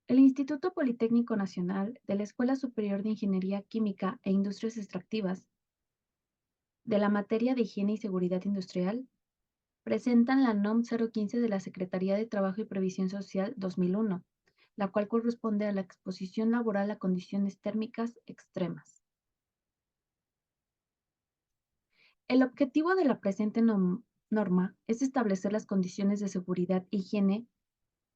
El Instituto Politécnico Nacional de la Escuela Superior de Ingeniería Química e Industrias Extractivas de la materia de Higiene y Seguridad Industrial presentan la NOM 015 de la Secretaría de Trabajo y Previsión Social 2001, la cual corresponde a la exposición laboral a condiciones térmicas extremas. El objetivo de la presente norma es establecer las condiciones de seguridad e higiene,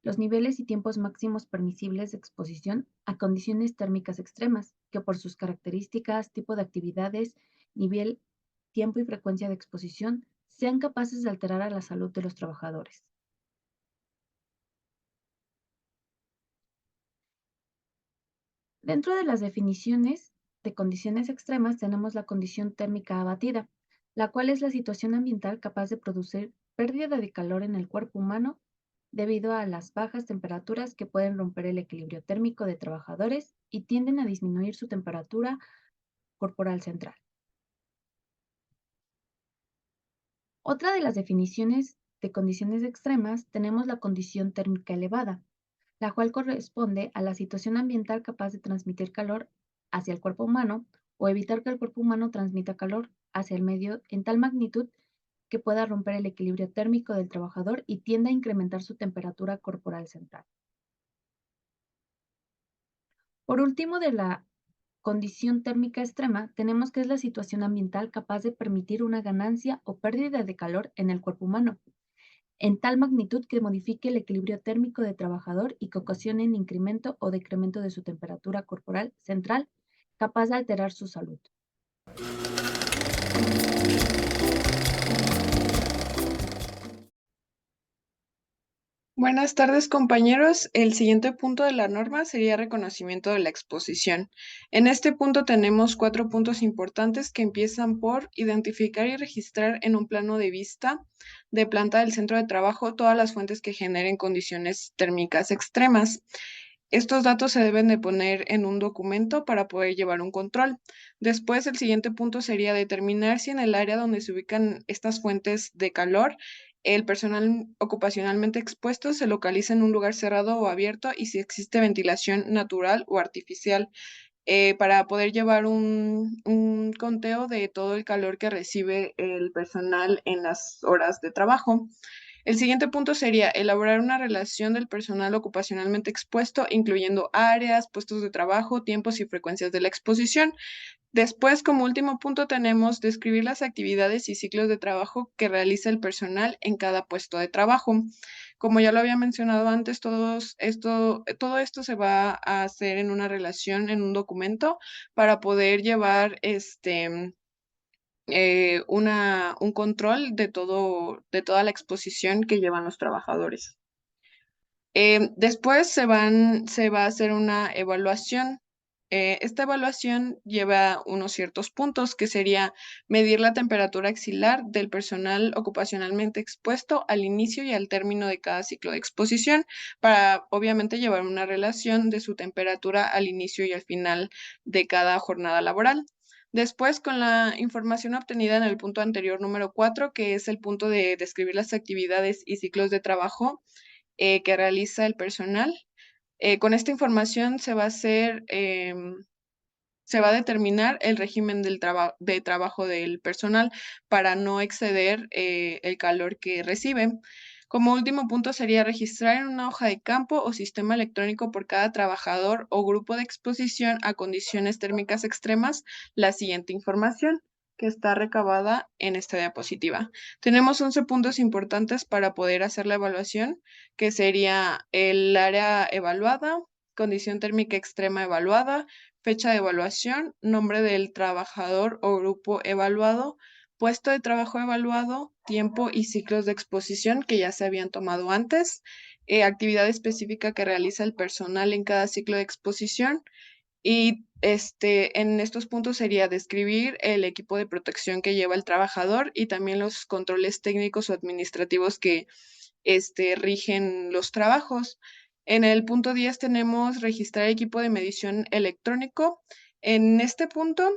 los niveles y tiempos máximos permisibles de exposición a condiciones térmicas extremas, que por sus características, tipo de actividades, nivel, tiempo y frecuencia de exposición, sean capaces de alterar a la salud de los trabajadores. Dentro de las definiciones de condiciones extremas tenemos la condición térmica abatida, la cual es la situación ambiental capaz de producir pérdida de calor en el cuerpo humano debido a las bajas temperaturas que pueden romper el equilibrio térmico de trabajadores y tienden a disminuir su temperatura corporal central. Otra de las definiciones de condiciones extremas tenemos la condición térmica elevada, la cual corresponde a la situación ambiental capaz de transmitir calor hacia el cuerpo humano o evitar que el cuerpo humano transmita calor hacia el medio en tal magnitud que pueda romper el equilibrio térmico del trabajador y tienda a incrementar su temperatura corporal central. Por último, de la condición térmica extrema, tenemos que es la situación ambiental capaz de permitir una ganancia o pérdida de calor en el cuerpo humano, en tal magnitud que modifique el equilibrio térmico del trabajador y que ocasione un incremento o decremento de su temperatura corporal central, capaz de alterar su salud. Buenas tardes, compañeros. El siguiente punto de la norma sería reconocimiento de la exposición. En este punto tenemos 4 puntos importantes que empiezan por identificar y registrar en un plano de vista de planta del centro de trabajo todas las fuentes que generen condiciones térmicas extremas. Estos datos se deben de poner en un documento para poder llevar un control. Después, el siguiente punto sería determinar si en el área donde se ubican estas fuentes de calor el personal ocupacionalmente expuesto se localiza en un lugar cerrado o abierto y si existe ventilación natural o artificial, para poder llevar un conteo de todo el calor que recibe el personal en las horas de trabajo. El siguiente punto sería elaborar una relación del personal ocupacionalmente expuesto, incluyendo áreas, puestos de trabajo, tiempos y frecuencias de la exposición. Después, como último punto, tenemos describir las actividades y ciclos de trabajo que realiza el personal en cada puesto de trabajo. Como ya lo había mencionado antes, todo esto se va a hacer en una relación, en un documento, para poder llevar un control de toda la exposición que llevan los trabajadores. Después se va a hacer una evaluación. Esta evaluación lleva unos ciertos puntos, que sería medir la temperatura axilar del personal ocupacionalmente expuesto al inicio y al término de cada ciclo de exposición, para obviamente llevar una relación de su temperatura al inicio y al final de cada jornada laboral. Después, con la información obtenida en el punto anterior número 4, que es el punto de describir las actividades y ciclos de trabajo que realiza el personal. Con esta información se va a hacer, se va a determinar el régimen de trabajo del personal para no exceder el calor que recibe. Como último punto sería registrar en una hoja de campo o sistema electrónico por cada trabajador o grupo de exposición a condiciones térmicas extremas la siguiente información que está recabada en esta diapositiva. Tenemos 11 puntos importantes para poder hacer la evaluación, que sería el área evaluada, condición térmica extrema evaluada, fecha de evaluación, nombre del trabajador o grupo evaluado, puesto de trabajo evaluado, tiempo y ciclos de exposición que ya se habían tomado antes, actividad específica que realiza el personal en cada ciclo de exposición y en estos puntos sería describir el equipo de protección que lleva el trabajador y también los controles técnicos o administrativos que rigen los trabajos. En el punto 10 tenemos registrar equipo de medición electrónico. En este punto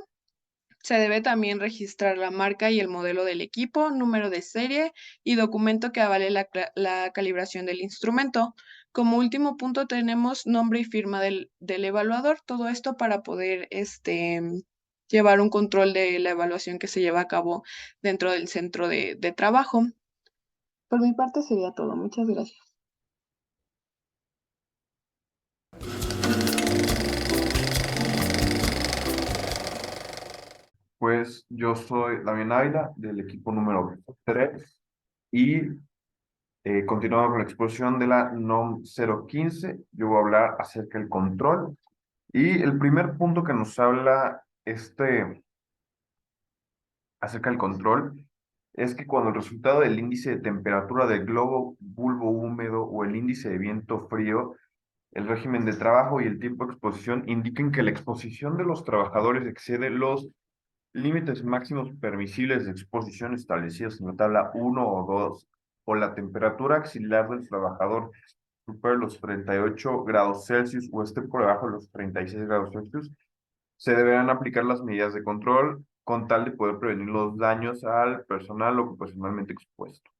Se debe también registrar la marca y el modelo del equipo, número de serie y documento que avale la calibración del instrumento. Como último punto tenemos nombre y firma del evaluador, todo esto para poder llevar un control de la evaluación que se lleva a cabo dentro del centro de trabajo. Por mi parte sería todo. Muchas gracias. Pues yo soy Damián Ávila del equipo número 3 y continuando con la exposición de la NOM 015, yo voy a hablar acerca del control. Y el primer punto que nos habla acerca del control es que cuando el resultado del índice de temperatura del globo bulbo húmedo o el índice de viento frío, el régimen de trabajo y el tiempo de exposición indiquen que la exposición de los trabajadores excede los límites máximos permisibles de exposición establecidos en la tabla 1 o 2, o la temperatura axilar del trabajador supera los 38 grados Celsius o esté por debajo de los 36 grados Celsius, se deberán aplicar las medidas de control con tal de poder prevenir los daños al personal ocupacionalmente expuesto.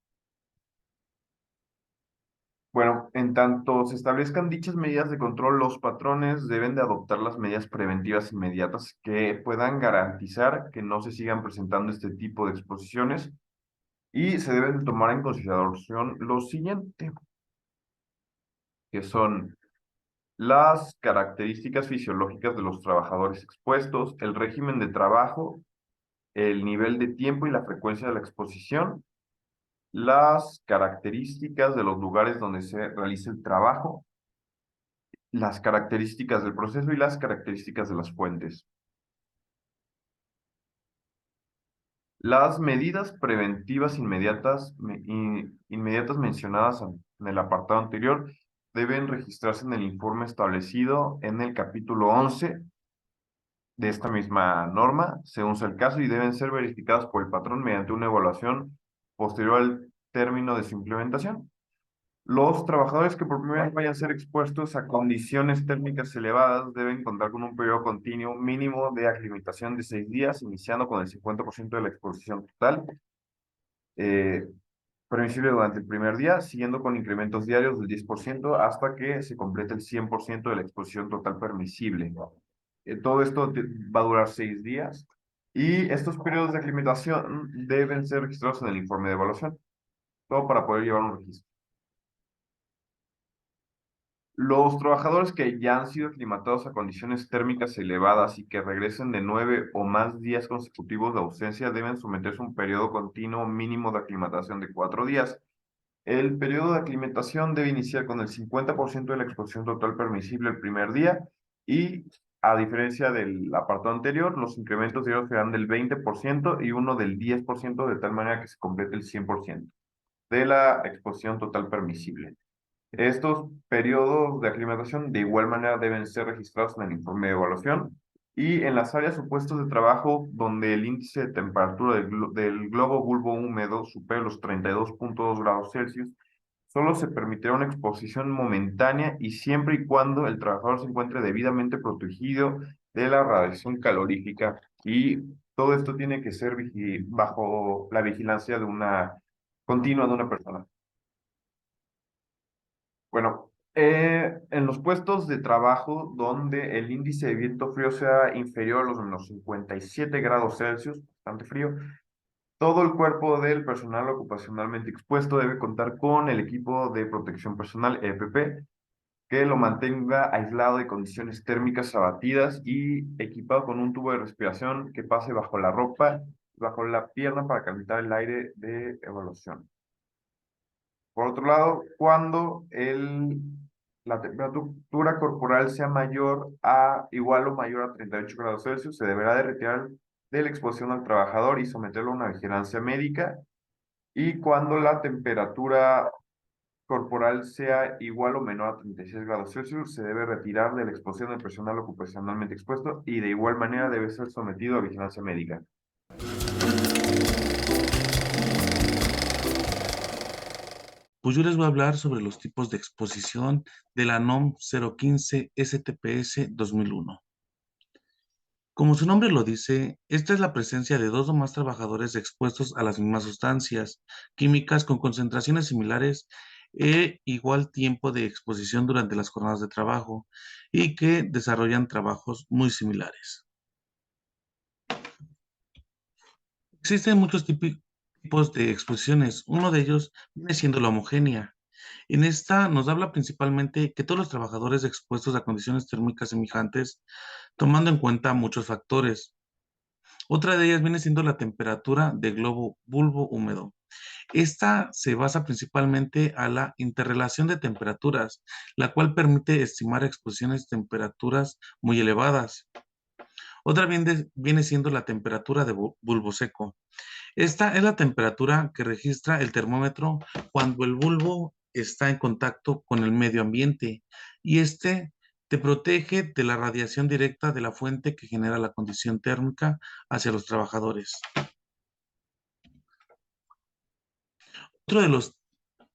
Bueno, en tanto se establezcan dichas medidas de control, los patrones deben de adoptar las medidas preventivas inmediatas que puedan garantizar que no se sigan presentando este tipo de exposiciones y se deben de tomar en consideración lo siguiente, que son las características fisiológicas de los trabajadores expuestos, el régimen de trabajo, el nivel de tiempo y la frecuencia de la exposición, las características de los lugares donde se realiza el trabajo, las características del proceso y las características de las fuentes. Las medidas preventivas inmediatas mencionadas en el apartado anterior deben registrarse en el informe establecido en el capítulo 11 de esta misma norma, según sea el caso, y deben ser verificadas por el patrón mediante una evaluación posterior al término de su implementación. Los trabajadores que por primera vez vayan a ser expuestos a condiciones térmicas elevadas deben contar con un periodo continuo mínimo de aclimatación de 6 días, iniciando con el 50% de la exposición total, eh, permisible durante el primer día, siguiendo con incrementos diarios del 10% hasta que se complete el 100% de la exposición total permisible. Todo esto va a durar 6 días y estos periodos de aclimatación deben ser registrados en el informe de evaluación, todo para poder llevar un registro. Los trabajadores que ya han sido aclimatados a condiciones térmicas elevadas y que regresen de 9 o más días consecutivos de ausencia deben someterse a un periodo continuo mínimo de aclimatación de 4 días. El periodo de aclimatación debe iniciar con el 50% de la exposición total permisible el primer día y, a diferencia del apartado anterior, los incrementos diarios serán del 20% y uno del 10% de tal manera que se complete el 100% de la exposición total permisible. Estos periodos de aclimatación de igual manera deben ser registrados en el informe de evaluación y en las áreas o puestos de trabajo donde el índice de temperatura del globo bulbo húmedo supere los 32.2 grados Celsius, solo se permitirá una exposición momentánea y siempre y cuando el trabajador se encuentre debidamente protegido de la radiación calorífica, y todo esto tiene que ser bajo la vigilancia de una continua de una persona. Bueno, en los puestos de trabajo donde el índice de viento frío sea inferior a los menos 57 grados Celsius, bastante frío, todo el cuerpo del personal ocupacionalmente expuesto debe contar con el equipo de protección personal EPP, que lo mantenga aislado de condiciones térmicas abatidas y equipado con un tubo de respiración que pase bajo la ropa, bajo la pierna para calentar el aire de evaluación. Por otro lado, cuando la temperatura corporal sea igual o mayor a 38 grados Celsius, se deberá de retirar de la exposición al trabajador y someterlo a una vigilancia médica. Y cuando la temperatura corporal sea igual o menor a 36 grados Celsius, se debe retirar de la exposición del personal ocupacionalmente expuesto y de igual manera debe ser sometido a vigilancia médica. Pues yo les voy a hablar sobre los tipos de exposición de la NOM 015 STPS 2001. Como su nombre lo dice, esta es la presencia de dos o más trabajadores expuestos a las mismas sustancias químicas con concentraciones similares e igual tiempo de exposición durante las jornadas de trabajo y que desarrollan trabajos muy similares. Existen muchos tipos de exposiciones. Uno de ellos viene siendo la homogénea. En esta nos habla principalmente que todos los trabajadores expuestos a condiciones térmicas semejantes, tomando en cuenta muchos factores. Otra de ellas viene siendo la temperatura de globo bulbo húmedo. Esta se basa principalmente a la interrelación de temperaturas, la cual permite estimar exposiciones a temperaturas muy elevadas. Otra viene siendo la temperatura de bulbo seco. Esta es la temperatura que registra el termómetro cuando el bulbo está en contacto con el medio ambiente y este te protege de la radiación directa de la fuente que genera la condición térmica hacia los trabajadores. Otro de los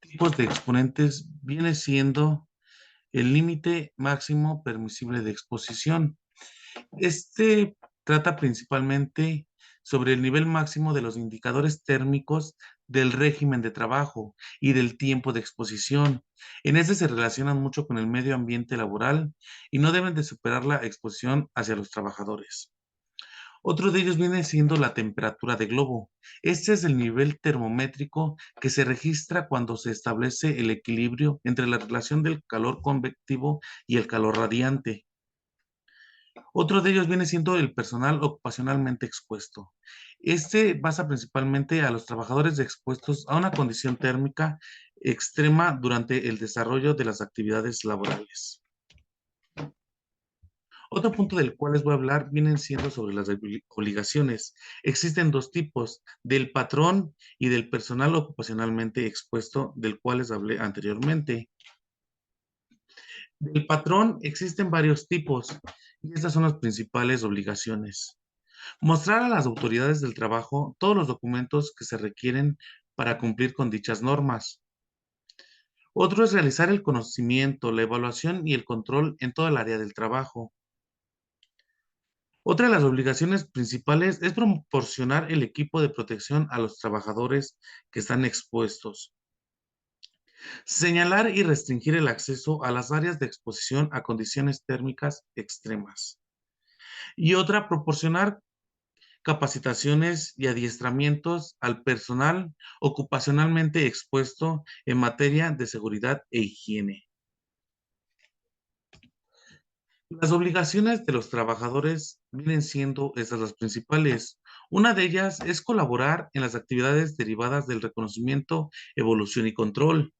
tipos de exponentes viene siendo el límite máximo permisible de exposición. Este trata principalmente sobre el nivel máximo de los indicadores térmicos del régimen de trabajo y del tiempo de exposición. En este se relacionan mucho con el medio ambiente laboral y no deben de superar la exposición hacia los trabajadores. Otro de ellos viene siendo la temperatura de globo. Este es el nivel termométrico que se registra cuando se establece el equilibrio entre la relación del calor convectivo y el calor radiante. Otro de ellos viene siendo el personal ocupacionalmente expuesto. Este basa principalmente a los trabajadores expuestos a una condición térmica extrema durante el desarrollo de las actividades laborales. Otro punto del cual les voy a hablar vienen siendo sobre las obligaciones. Existen dos tipos, del patrón y del personal ocupacionalmente expuesto, del cual les hablé anteriormente. Del patrón existen varios tipos y estas son las principales obligaciones. Mostrar a las autoridades del trabajo todos los documentos que se requieren para cumplir con dichas normas. Otro es realizar el conocimiento, la evaluación y el control en toda el área del trabajo. Otra de las obligaciones principales es proporcionar el equipo de protección a los trabajadores que están expuestos. Señalar y restringir el acceso a las áreas de exposición a condiciones térmicas extremas. Y otra, proporcionar capacitaciones y adiestramientos al personal ocupacionalmente expuesto en materia de seguridad e higiene. Las obligaciones de los trabajadores vienen siendo estas las principales. Una de ellas es colaborar en las actividades derivadas del reconocimiento, evolución y control.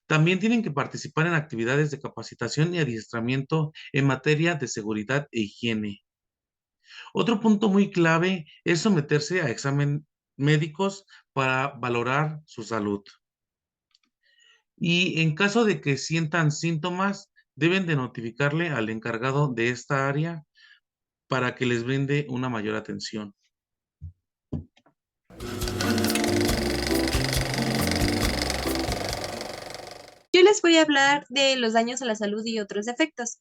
También tienen que participar en actividades de capacitación y adiestramiento en materia de seguridad e higiene. Otro punto muy clave es someterse a exámenes médicos para valorar su salud. Y en caso de que sientan síntomas, deben de notificarle al encargado de esta área para que les brinde una mayor atención. Yo les voy a hablar de los daños a la salud y otros efectos.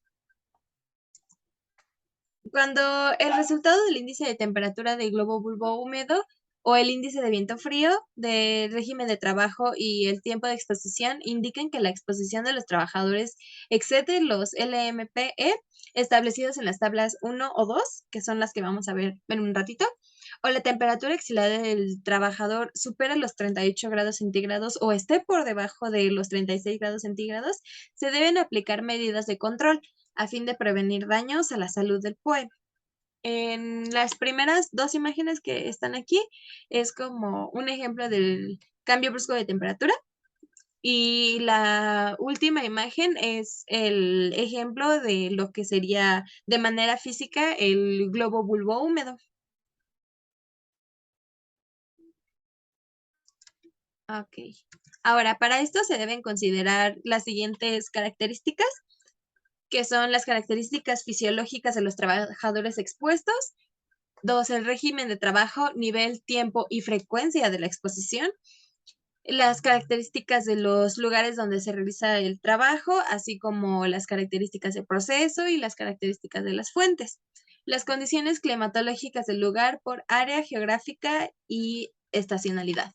Cuando el resultado del índice de temperatura del globo bulbo húmedo o el índice de viento frío del régimen de trabajo y el tiempo de exposición indican que la exposición de los trabajadores excede los LMPE establecidos en las tablas 1 o 2, que son las que vamos a ver en un ratito, o la temperatura axilar del trabajador supera los 38 grados centígrados o esté por debajo de los 36 grados centígrados, se deben aplicar medidas de control a fin de prevenir daños a la salud del pueblo. En las primeras dos imágenes que están aquí es como un ejemplo del cambio brusco de temperatura y la última imagen es el ejemplo de lo que sería de manera física el globo bulbo húmedo. Ok. Ahora, para esto se deben considerar las siguientes características, que son las características fisiológicas de los trabajadores expuestos. 2, el régimen de trabajo, nivel, tiempo y frecuencia de la exposición. Las características de los lugares donde se realiza el trabajo, así como las características del proceso y las características de las fuentes. Las condiciones climatológicas del lugar por área geográfica y estacionalidad.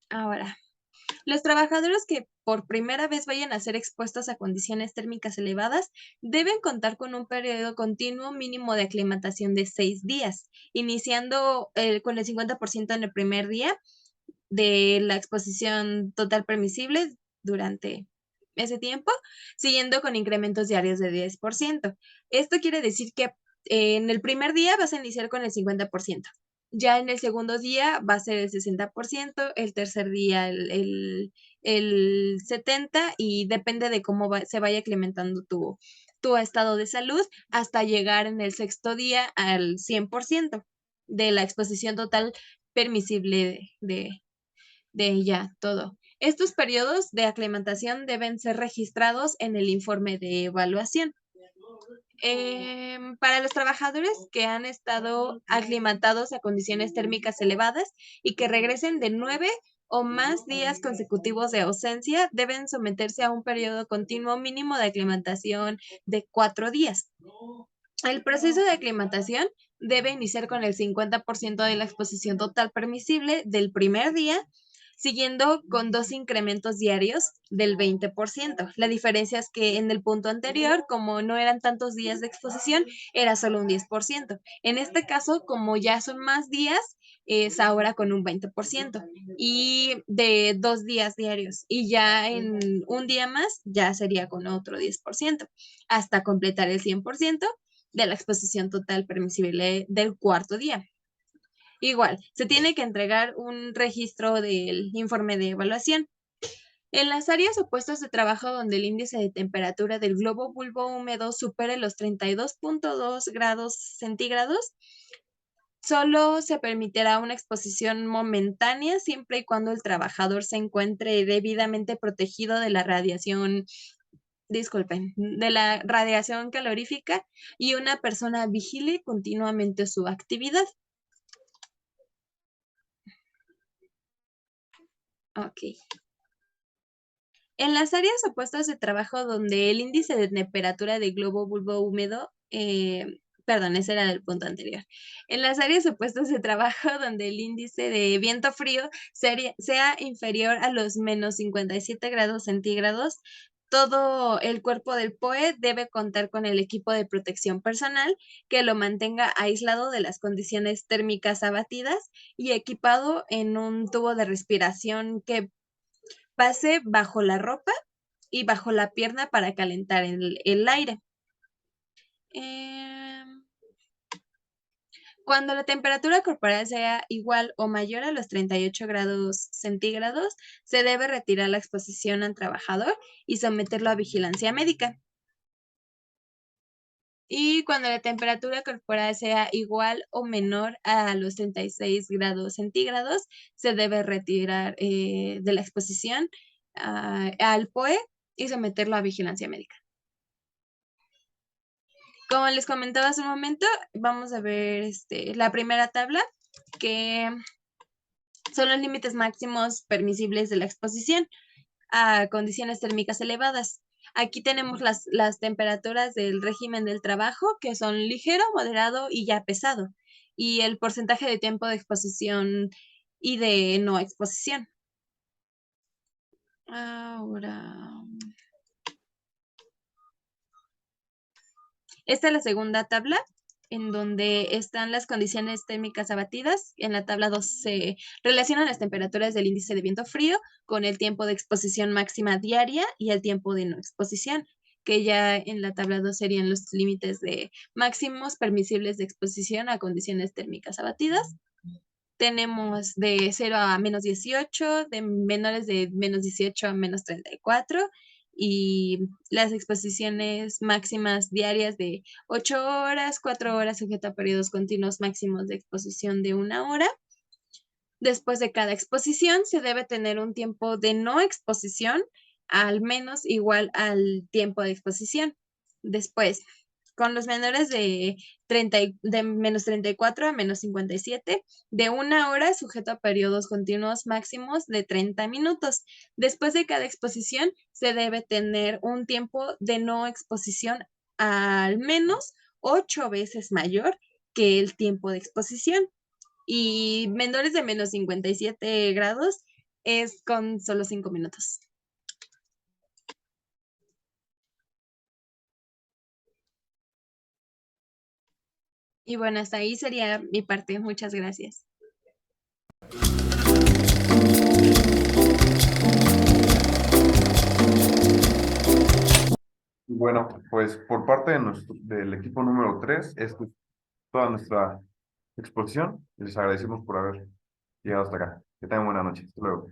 Ahora, los trabajadores que por primera vez vayan a ser expuestos a condiciones térmicas elevadas deben contar con un periodo continuo mínimo de aclimatación de 6 días, iniciando con el 50% en el primer día de la exposición total permisible durante ese tiempo, siguiendo con incrementos diarios de 10%. Esto quiere decir que en el primer día vas a iniciar con el 50%. Ya en el segundo día va a ser el 60%, el tercer día el 70% y depende de cómo se vaya incrementando tu estado de salud hasta llegar en el sexto día al 100% de la exposición total permisible de ya todo. Estos periodos de aclimatación deben ser registrados en el informe de evaluación. Para los trabajadores que han estado aclimatados a condiciones térmicas elevadas y que regresen de 9 o más días consecutivos de ausencia, deben someterse a un periodo continuo mínimo de aclimatación de 4 días. El proceso de aclimatación debe iniciar con el 50% de la exposición total permisible del primer día, siguiendo con 2 incrementos diarios del 20%. La diferencia es que en el punto anterior, como no eran tantos días de exposición, era solo un 10%. En este caso, como ya son más días, es ahora con un 20% y de 2 días diarios. Y ya en un día más, ya sería con otro 10%, hasta completar el 100% de la exposición total permisible del cuarto día. Igual, se tiene que entregar un registro del informe de evaluación. En las áreas o puestos de trabajo donde el índice de temperatura del globo bulbo húmedo supere los 32.2 grados centígrados, solo se permitirá una exposición momentánea siempre y cuando el trabajador se encuentre debidamente protegido de la radiación calorífica y una persona vigile continuamente su actividad. Ok. En las áreas o puestos de trabajo donde el índice de temperatura del globo bulbo húmedo, perdón, ese era del punto anterior. En las áreas o puestos de trabajo donde el índice de viento frío sea inferior a los menos 57 grados centígrados, todo el cuerpo del POE debe contar con el equipo de protección personal que lo mantenga aislado de las condiciones térmicas abatidas y equipado en un tubo de respiración que pase bajo la ropa y bajo la pierna para calentar el aire. Cuando la temperatura corporal sea igual o mayor a los 38 grados centígrados, se debe retirar la exposición al trabajador y someterlo a vigilancia médica. Y cuando la temperatura corporal sea igual o menor a los 36 grados centígrados, se debe retirar de la exposición al POE y someterlo a vigilancia médica. Como les comentaba hace un momento, vamos a ver la primera tabla, que son los límites máximos permisibles de la exposición a condiciones térmicas elevadas. Aquí tenemos las temperaturas del régimen del trabajo, que son ligero, moderado y ya pesado, y el porcentaje de tiempo de exposición y de no exposición. Ahora, esta es la segunda tabla, en donde están las condiciones térmicas abatidas. En la tabla 2 se relacionan las temperaturas del índice de viento frío con el tiempo de exposición máxima diaria y el tiempo de no exposición, que ya en la tabla 2 serían los límites de máximos permisibles de exposición a condiciones térmicas abatidas. Tenemos de 0 a menos 18, de menores de menos 18 a menos 34, y las exposiciones máximas diarias de 8 horas, 4 horas, sujeto a periodos continuos máximos de exposición de 1 hora. Después de cada exposición se debe tener un tiempo de no exposición al menos igual al tiempo de exposición. Después, con los menores de menos 34 a menos 57, de 1 hora sujeto a periodos continuos máximos de 30 minutos. Después de cada exposición se debe tener un tiempo de no exposición al menos 8 veces mayor que el tiempo de exposición. Y menores de menos 57 grados es con solo 5 minutos. Y bueno, hasta ahí sería mi parte. Muchas gracias. Bueno, pues por parte del equipo número 3, esta es toda nuestra exposición. Les agradecemos por haber llegado hasta acá. Que tengan buena noche. Hasta luego.